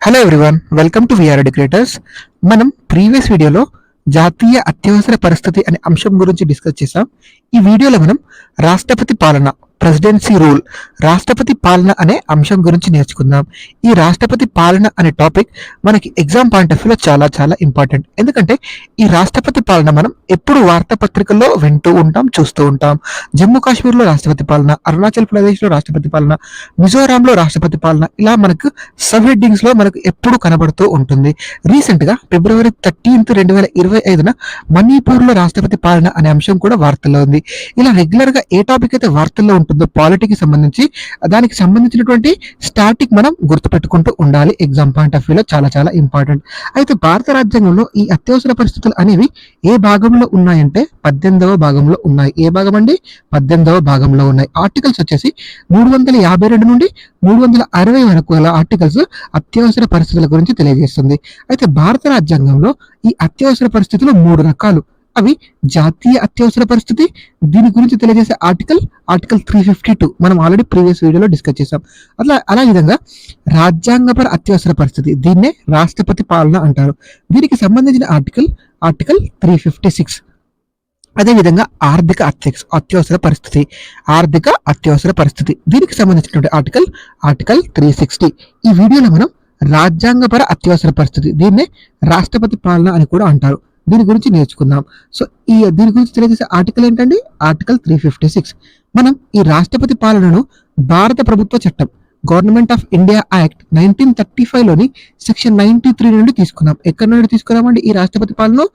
Hello everyone, welcome to VR Educators. మనం previous వీడియోలో జాతీయ అత్యవసర పరిస్థితి అనే అంశం గురించి డిస్కస్ చేసాం. ఈ వీడియోలో మనం రాష్ట్రపతి పాలన, ప్రెసిడెన్సీ రూల్, రాష్ట్రపతి పాలన అనే అంశం గురించి నేర్చుకుందాం. ఈ రాష్ట్రపతి పాలన అనే టాపిక్ మనకి ఎగ్జామ్ పాయింట్ ఆఫ్ వ్యూలో చాలా చాలా ఇంపార్టెంట్. ఎందుకంటే ఈ రాష్ట్రపతి పాలన మనం ఎప్పుడు వార్తాపత్రికల్లో వింటూ ఉంటాం, చూస్తూ ఉంటాం. జమ్మూ కాశ్మీర్లో రాష్ట్రపతి పాలన, అరుణాచల్ ప్రదేశ్లో రాష్ట్రపతి పాలన, మిజోరాంలో రాష్ట్రపతి పాలన, ఇలా మనకు సబ్ హెడ్డింగ్స్ లో మనకు ఎప్పుడు కనబడుతూ ఉంటుంది. రీసెంట్ గా February 13, 2025 మణిపూర్ లో రాష్ట్రపతి పాలన అనే అంశం కూడా వార్తల్లో ఉంది. ఇలా రెగ్యులర్ గా ఏ టాపిక్ అయితే వార్తల్లో ఉంటుందో పాలిటిక్స్ సంబంధించి దానికి సంబంధించినటువంటి స్టాటిక్ మనం గుర్తుపెట్టుకుంటూ ఉండాలి. ఎగ్జామ్ పాయింట్ ఆఫ్ వ్యూలో చాలా చాలా ఇంపార్టెంట్. అయితే భారత రాజ్యాంగంలో ఈ అత్యవసర పరిస్థితులు అనేవి ఏ భాగంలో ఉన్నాయంటే 18వ భాగంలో ఉన్నాయి. ఏ భాగం అండి? 18వ భాగంలో ఉన్నాయి. ఆర్టికల్స్ వచ్చేసి 352 నుండి 360 వరకు గల ఆర్టికల్స్ అత్యవసర పరిస్థితుల గురించి తెలియజేస్తుంది. అయితే భారత రాజ్యాంగంలో ఈ అత్యవసర పరిస్థితులు 3 రకాలు. అవి జాతీయ అత్యవసర పరిస్థితి, దీని గురించి తెలియజేసే ఆర్టికల్ 352 మనం ఆల్రెడీ ప్రీవియస్ వీడియోలో డిస్కస్ చేసాం. అలా విధంగా రాజ్యాంగపర అత్యవసర పరిస్థితి, దీన్నే రాష్ట్రపతి పాలన అంటారు. దీనికి సంబంధించిన ఆర్టికల్ 356. అదేవిధంగా అత్యవసర పరిస్థితి, దీనికి సంబంధించినటువంటి ఆర్టికల్ 360. ఈ వీడియోలో మనం రాజ్యాంగపర అత్యవసర పరిస్థితి, దీన్నే రాష్ట్రపతి పాలన అని కూడా అంటారు, దీని గురించి నేర్చుకుందాం. సో దీని గురించి తెలియజేసే ఆర్టికల్ ఏంటండి? ఆర్టికల్ 356. మనం ఈ రాష్ట్రపతి పాలనను భారత ప్రభుత్వ చట్టం గవర్నమెంట్ ఆఫ్ ఇండియా యాక్ట్ 1935లోని సెక్షన్ 93 నుండి తీసుకున్నాం. ఎక్కడి నుండి తీసుకున్నామండి ఈ రాష్ట్రపతి పాలన?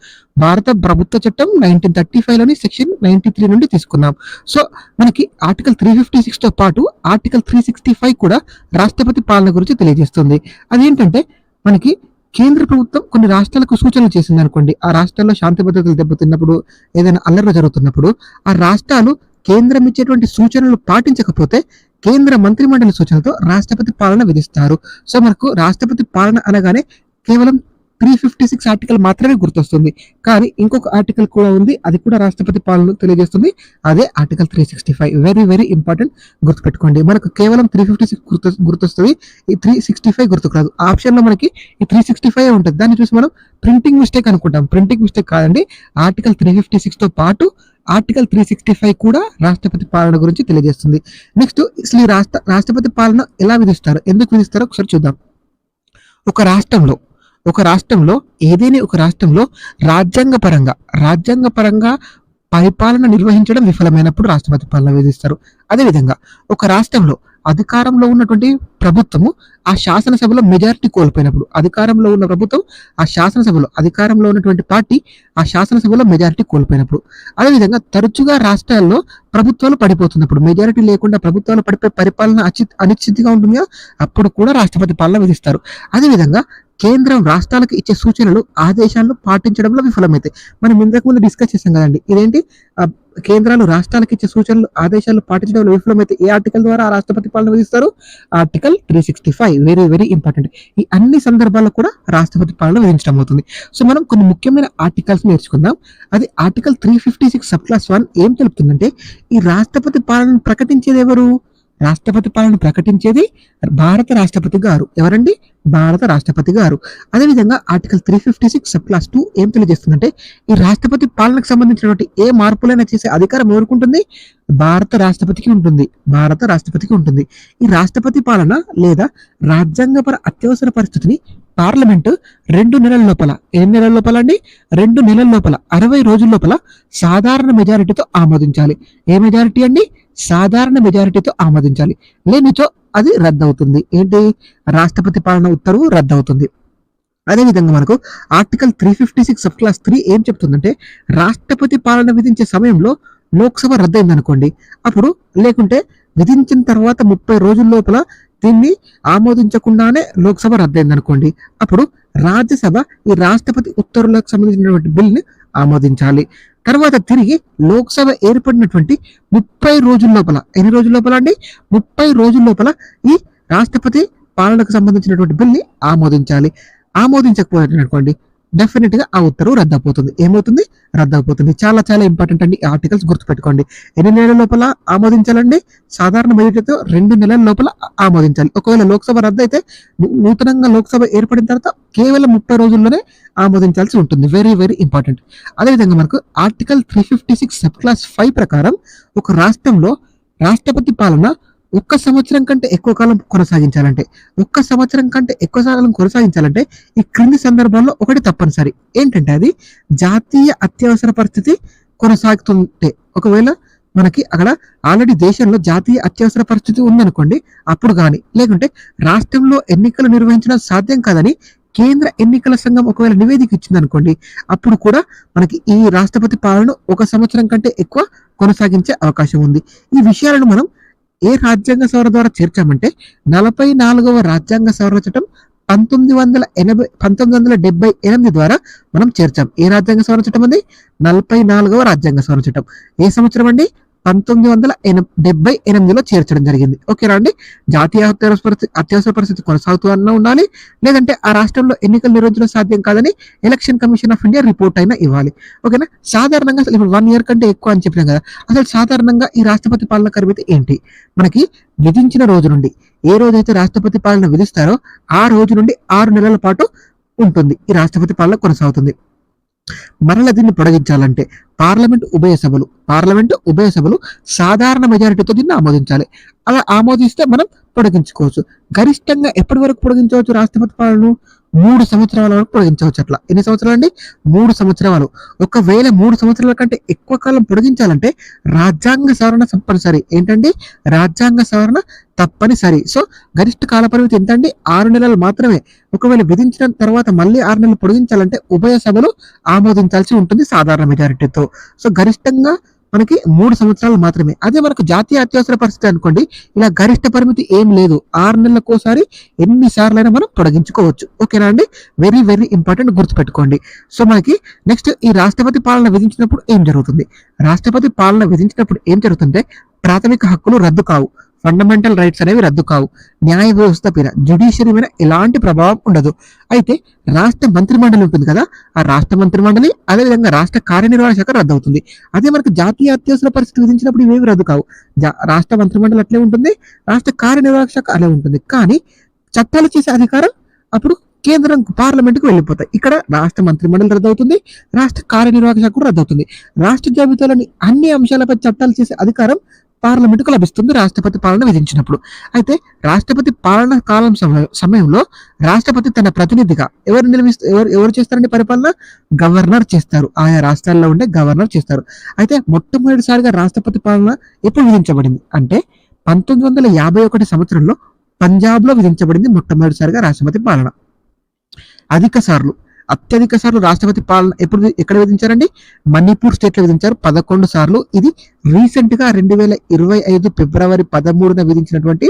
భారత ప్రభుత్వ చట్టం 1935లోని సెక్షన్ 93 నుండి తీసుకున్నాం. సో మనకి ఆర్టికల్ 356 తో పాటు ఆర్టికల్ 365 కూడా రాష్ట్రపతి పాలన గురించి తెలియజేస్తుంది. అదేంటంటే మనకి కేంద్ర ప్రభుత్వం కొన్ని రాష్ట్రాలకు సూచనలు చేసింది అనుకోండి. ఆ రాష్ట్రాల్లో శాంతి భద్రతలు దెబ్బతిన్నప్పుడు, ఏదైనా అల్లర్లు జరుగుతున్నప్పుడు ఆ రాష్ట్రాలు కేంద్రం ఇచ్చేటువంటి సూచనలు పాటించకపోతే కేంద్ర మంత్రిమండలి సూచనతో రాష్ట్రపతి పాలన విధిస్తారు. సో మనకు రాష్ట్రపతి పాలన అనగానే కేవలం 356 ఆర్టికల్ మాత్రమే గుర్తొస్తుంది. కానీ ఇంకొక ఆర్టికల్ కూడా ఉంది, అది కూడా రాష్ట్రపతి పాలన తెలియజేస్తుంది. అదే ఆర్టికల్ 365. వెరీ వెరీ ఇంపార్టెంట్, గుర్తుపెట్టుకోండి. మనకు కేవలం 356 గుర్తొస్తుంది, ఈ 365 గుర్తుకురాదు. ఆప్షన్ లో మనకి ఈ 365 ఉంటుంది. దాన్ని చూసి మనం ప్రింటింగ్ మిస్టేక్ అనుకుంటాం. ప్రింటింగ్ మిస్టేక్ కాదండి. ఆర్టికల్ 356 తో పాటు ఆర్టికల్ 365 కూడా రాష్ట్రపతి పాలన గురించి తెలియజేస్తుంది. నెక్స్ట్ అసలు ఈ రాష్ట్రపతి పాలన ఎలా విధిస్తారు, ఎందుకు విధిస్తారో ఒకసారి చూద్దాం. ఒక రాష్ట్రంలో ఏదైనా ఒక రాష్ట్రంలో రాజ్యాంగపరంగా పరిపాలన నిర్వహించడం విఫలమైనప్పుడు రాష్ట్రపతి పాలన విధిస్తారు. అదేవిధంగా ఒక రాష్ట్రంలో అధికారంలో ఉన్నటువంటి ప్రభుత్వము ఆ శాసనసభలో మెజారిటీ కోల్పోయినప్పుడు, అధికారంలో ఉన్న ప్రభుత్వం ఆ శాసనసభలో, అధికారంలో ఉన్నటువంటి పార్టీ ఆ శాసనసభలో మెజారిటీ కోల్పోయినప్పుడు, అదేవిధంగా తరచుగా రాష్ట్రాల్లో ప్రభుత్వాలు పడిపోతున్నప్పుడు, మెజారిటీ లేకుండా ప్రభుత్వాలు పడిపోయి పరిపాలన అనిశ్చితిగా ఉంటుంది, అప్పుడు కూడా రాష్ట్రపతి పాలన విధిస్తారు. అదేవిధంగా కేంద్రం రాష్ట్రాలకు ఇచ్చే సూచనలు, ఆదేశాలను పాటించడంలో విఫలమైతే, మనం ఇంతకు ముందు డిస్కస్ చేసాం కదండి. ఇదేంటి? కేంద్రాలు రాష్ట్రాలకు ఇచ్చే సూచనలు, ఆదేశాలు పాటించడంలో విఫలమైతే ఏ ఆర్టికల్ ద్వారా రాష్ట్రపతి పాలన విధిస్తారు? ఆర్టికల్ 365. Very very important. ఈ అన్ని సందర్భాల్లో కూడా రాష్ట్రపతి పాలన విధించడం అవుతుంది. సో మనం కొన్ని ముఖ్యమైన ఆర్టికల్స్ నేర్చుకుందాం. అది ఆర్టికల్ 356 సబ్ క్లాస్ 1 ఏం తెలుపుతుందంటే, ఈ రాష్ట్రపతి పాలన ప్రకటించేది ఎవరు? రాష్ట్రపతి పాలన ప్రకటించేది భారత రాష్ట్రపతి గారు. ఎవరండి? భారత రాష్ట్రపతి గారు. అదేవిధంగా ఆర్టికల్ 356 సబ్ క్లాస్ 2 ఏం తెలియజేస్తుందంటే, ఈ రాష్ట్రపతి పాలనకు సంబంధించినటువంటి ఏ మార్పులైనా చేసే అధికారం ఎవరికి ఉంటుంది? భారత రాష్ట్రపతికి ఉంటుంది. ఈ రాష్ట్రపతి పాలన లేదా రాజ్యాంగపర అత్యవసర పరిస్థితిని పార్లమెంటు 2 నెలల లోపల, ఎన్ని నెలల లోపల అండి? 2 నెలల లోపల, 60 రోజుల లోపల సాధారణ మెజారిటీతో ఆమోదించాలి. ఏ మెజారిటీ అండి? సాధారణ మెజారిటీతో ఆమోదించాలి. లేనిచో అది రద్దవుతుంది. ఏంటి? రాష్ట్రపతి పాలన ఉత్తర్వు రద్దవుతుంది. అదేవిధంగా మనకు ఆర్టికల్ 356 సబ్ క్లాస్ 3 ఏం చెప్తుందంటే, రాష్ట్రపతి పాలన విధించే సమయంలో లోక్సభ రద్దయింది అనుకోండి, అప్పుడు లేకుంటే విధించిన తర్వాత 30 రోజుల లోపల దీన్ని ఆమోదించకుండానే లోక్సభ రద్దయింది అనుకోండి, అప్పుడు రాజ్యసభ ఈ రాష్ట్రపతి ఉత్తర్వులకు సంబంధించినటువంటి బిల్ని ఆమోదించాలి. తర్వాత తిరిగి లోక్సభ ఏర్పడినటువంటి 30 రోజుల లోపల, ఎన్ని రోజుల లోపల అండి? 30 రోజుల లోపల ఈ రాష్ట్రపతి పాలనకు సంబంధించినటువంటి బిల్ని ఆమోదించాలి. ఆమోదించకపోయినటువంటి డెఫినెట్ గా ఆ ఉత్తర్వు రద్దయిపోతుంది. ఏమవుతుంది? రద్దయిపోతుంది. చాలా చాలా ఇంపార్టెంట్ అండి. ఈ ఆర్టికల్స్ గుర్తుపెట్టుకోండి. ఎన్ని నెలల లోపల ఆమోదించాలండి? సాధారణ మెజారిటీతో 2 నెలల లోపల ఆమోదించాలి. ఒకవేళ లోక్సభ రద్దయితే నూతనంగా లోక్సభ ఏర్పడిన తర్వాత కేవలం 30 రోజుల్లోనే ఆమోదించాల్సి ఉంటుంది. Very very important. అదేవిధంగా మనకు ఆర్టికల్ 356 సబ్ క్లాస్ 5 ప్రకారం ఒక రాష్ట్రంలో రాష్ట్రపతి పాలన 1 సంవత్సరం కంటే ఎక్కువ కాలం కొనసాగించాలంటే, 1 సంవత్సరం కంటే ఎక్కువ కాలం కొనసాగించాలంటే ఈ క్రింది సందర్భాల్లో ఒకటి తప్పనిసరి. ఏంటంటే అది జాతీయ అత్యవసర పరిస్థితి కొనసాగుతుంటే, ఒకవేళ మనకి అక్కడ ఆల్రెడీ దేశంలో జాతీయ అత్యవసర పరిస్థితి ఉందనుకోండి, అప్పుడు గాని, లేకుంటే రాష్ట్రంలో ఎన్నికలు నిర్వహించడం సాధ్యం కాదని కేంద్ర ఎన్నికల సంఘం ఒకవేళ నివేదిక ఇచ్చిందనుకోండి, అప్పుడు కూడా మనకి ఈ రాష్ట్రపతి పాలన 1 సంవత్సరం కంటే ఎక్కువ కొనసాగించే అవకాశం ఉంది. ఈ విషయాలను మనం ఏ రాజ్యాంగ సవరణ ద్వారా చేర్చామంటే 44వ రాజ్యాంగ సవరణ చట్టం 1978 ద్వారా మనం చేర్చాం. ఏ రాజ్యాంగ సవరణ చట్టం అండి? 44వ రాజ్యాంగ సవరణ చట్టం. ఏ సంవత్సరం అండి? 1978లో చేర్చడం జరిగింది. ఓకేనా అండి? జాతీయ అత్యవసర పరిస్థితి కొనసాగుతూనే ఉండాలి, లేదంటే ఆ రాష్ట్రంలో ఎన్నికలు నిర్వహించడం సాధ్యం కాదని election commission of India report అయినా ఇవ్వాలి. ఓకేనా? సాధారణంగా అసలు ఇప్పుడు 1 ఇయర్ కంటే ఎక్కువ అని చెప్పినాం కదా, అసలు సాధారణంగా ఈ రాష్ట్రపతి పాలన పరిమితి ఏంటి? మనకి విధించిన రోజు నుండి, ఏ రోజైతే రాష్ట్రపతి పాలన విధిస్తారో ఆ రోజు నుండి 6 నెలల పాటు ఉంటుంది ఈ రాష్ట్రపతి పాలన కొనసాగుతుంది. మరల దీన్ని పొడిగించాలంటే పార్లమెంట్ ఉభయ సభలు సాధారణ మెజారిటీతో దీన్ని ఆమోదించాలి. అలా ఆమోదిస్తే మనం పొడిగించుకోవచ్చు. గరిష్టంగా ఎప్పటి వరకు పొడిగించవచ్చు రాష్ట్రపతి పాలనను? 3 సంవత్సరాల వరకు పొడిగించవచ్చు. అట్లా ఎన్ని సంవత్సరాలు అండి? 3 సంవత్సరాలు. ఒకవేళ 3 సంవత్సరాల కంటే ఎక్కువ కాలం పొడిగించాలంటే రాజ్యాంగ సవరణ తప్పనిసరి. ఏంటండి? రాజ్యాంగ సవరణ తప్పనిసరి. సో గరిష్ట కాల పరిమితి ఎంత అండి? 6 నెలలు మాత్రమే. ఒకవేళ విధించిన తర్వాత మళ్ళీ 6 నెలలు పొడిగించాలంటే ఉభయ సభలు ఆమోదించాల్సి ఉంటుంది సాధారణ మెజారిటీతో. సో గరిష్టంగా మనకి 3 సంవత్సరాలు మాత్రమే. అదే మనకు జాతీయ అత్యవసర పరిస్థితి అనుకోండి, ఇలా గరిష్ట పరిమితి ఏం లేదు. 6 నెలలకోసారి ఎన్నిసార్లైనా మనం పొడిగించుకోవచ్చు. ఓకేనా అండి? వెరీ వెరీ ఇంపార్టెంట్, గుర్తుపెట్టుకోండి. సో మనకి నెక్స్ట్ ఈ రాష్ట్రపతి పాలన విధించినప్పుడు ఏం జరుగుతుంది? రాష్ట్రపతి పాలన విధించినప్పుడు ఏం జరుగుతుంటే ప్రాథమిక హక్కులు రద్దు కావు, ఫండమెంటల్ రైట్స్ అనేవి రద్దు కావు, న్యాయ వ్యవస్థ పైన, జ్యుడిషియరీ మీద ఎలాంటి ప్రభావం ఉండదు. అయితే రాష్ట్ర మంత్రిమండలి ఉంటుంది కదా, ఆ రాష్ట్ర మంత్రిమండలి అదేవిధంగా రాష్ట్ర కార్యనిర్వహణ శాఖ రద్దు అవుతుంది. అదే మనకు జాతీయ అత్యవసర పరిస్థితి విధించినప్పుడు ఇవేవి రద్దు కావు. రాష్ట్ర మంత్రిమండలి అట్లే ఉంటుంది, రాష్ట్ర కార్యనిర్వాహక శాఖ అలా ఉంటుంది. కానీ చట్టాలు చేసే అధికారం అప్పుడు కేంద్రం పార్లమెంట్కి వెళ్ళిపోతాయి. ఇక్కడ రాష్ట్ర మంత్రిమండలి రద్దు అవుతుంది, రాష్ట్ర కార్యనిర్వాహక శాఖ కూడా రద్దు అవుతుంది. రాష్ట్ర జాబితాలోని అన్ని అంశాలపై చట్టాలు చేసే అధికారం పార్లమెంటుకు లభిస్తుంది రాష్ట్రపతి పాలన విధించినప్పుడు. అయితే రాష్ట్రపతి పాలన కాలం సమయంలో రాష్ట్రపతి తన ప్రతినిధిగా ఎవరు చేస్తారండి పరిపాలన? గవర్నర్ చేస్తారు. ఆయా రాష్ట్రాల్లో ఉండే గవర్నర్ చేస్తారు. అయితే మొట్టమొదటిసారిగా రాష్ట్రపతి పాలన ఎప్పుడు విధించబడింది అంటే 1951 సంవత్సరంలో పంజాబ్లో విధించబడింది మొట్టమొదటిసారిగా రాష్ట్రపతి పాలన. అత్యధిక సార్లు రాష్ట్రపతి పాలన ఎక్కడ విధించారండి? మణిపూర్ స్టేట్ లో విధించారు 11 సార్లు. ఇది రీసెంట్ గా 2025 ఫిబ్రవరి 13న విధించినటువంటి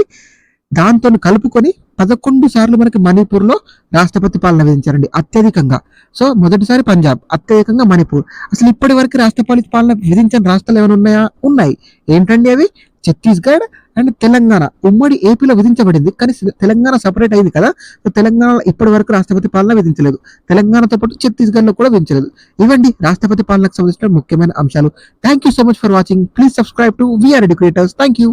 దాంతో కలుపుకొని 11 సార్లు మనకి మణిపూర్ లో రాష్ట్రపతి పాలన విధించారండి అత్యధికంగా. సో మొదటిసారి పంజాబ్, అత్యధికంగా మణిపూర్. అసలు ఇప్పటి వరకు రాష్ట్రపతి పాలన విధించిన రాష్ట్రాలు ఏమైనా ఉన్నాయా? ఉన్నాయి. ఏంటండి అవి? ఛత్తీస్గఢ్ అండ్ తెలంగాణ. ఉమ్మడి ఏపీలో విధించబడింది, కానీ తెలంగాణ సపరేట్ అయింది కదా. తెలంగాణలో ఇప్పటి వరకు రాష్ట్రపతి పాలన విధించలేదు. తెలంగాణతో పాటు ఛత్తీస్గఢ్ లో కూడా విధించలేదు. ఇవ్వండి రాష్ట్రపతి పాలనకు సంబంధించిన ముఖ్యమైన అంశాలు. Thank you so much for watching. Please subscribe to VR Educators. Thank you.